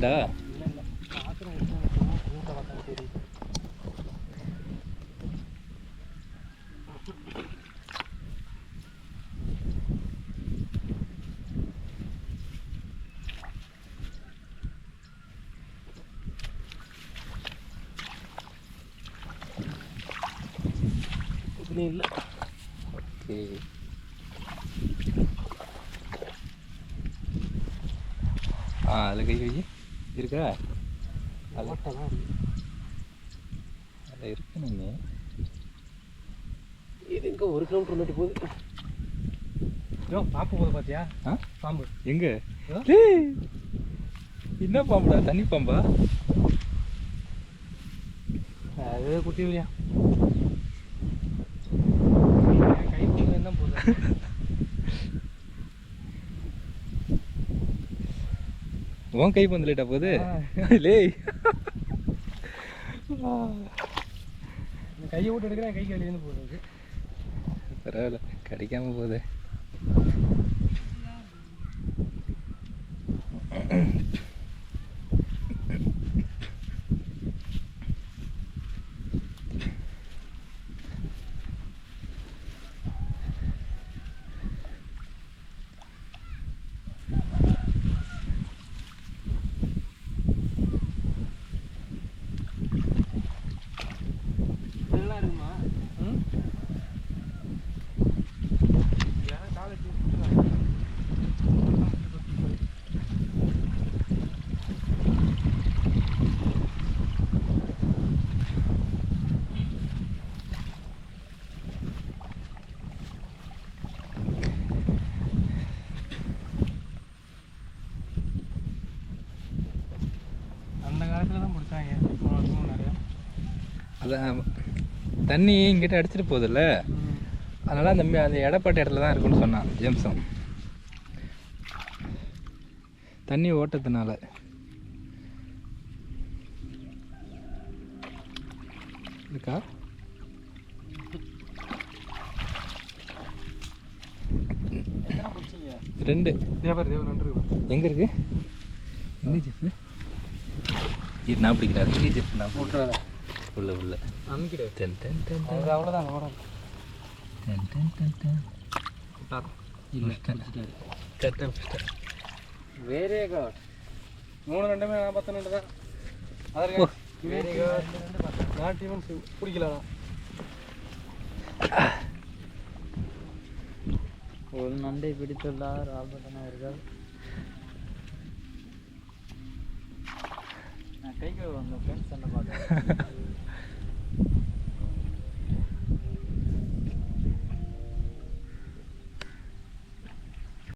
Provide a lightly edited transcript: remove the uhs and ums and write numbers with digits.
நண்டா? இல்லை. ஓகே. அதில் கை வை இருக்கா? அதில் இருக்கு. நீங்கள் இது இங்கே 1 கிலோமீட்டர் முன்னாடி போகுது. பாம்பு போகுது பார்த்தியா? பாம்பு எங்கே? என்ன பாம்புடா? தண்ணி பாம்பா? அது குட்டி இல்லையா? கை போகுது என்ன போகுது? உன் கை பந்துலேட்டா போகுது? லே கையை விட்டு எடுக்கிறேன், கை வெளியிருந்து போகுது. பரவாயில்ல, கிடைக்காம போகுது. அதான் தண்ணி இங்கிட்ட அடிச்சிட்டு போகுதுல்ல, அதனால் அந்த இடப்பட்ட இடத்துல தான் இருக்குன்னு சொன்னான் ஜேம்ஸும். தண்ணி ஓட்டத்தினால இருக்கா? ரெண்டு எங்கே இருக்கு? எங்கே ஜெப்பு? இது நான் பிடிக்கிறாரு. எங்கே ஜெப்பு? நான் போட்டுறேன் உள்ள உள்ள அவ்வளோதான். Very good. 3 2 நான் 10 2 தான். அதற்கு வெரி குட். நான் டீம் பிடிக்கலாம். ஒரு நண்டை பிடித்துள்ளார் ஆல்பர்ட் அவர்கள். நான் கைக்கு வந்த ஃப்ரெண்ட்ஸ் என்ன பார்க்குறேன்.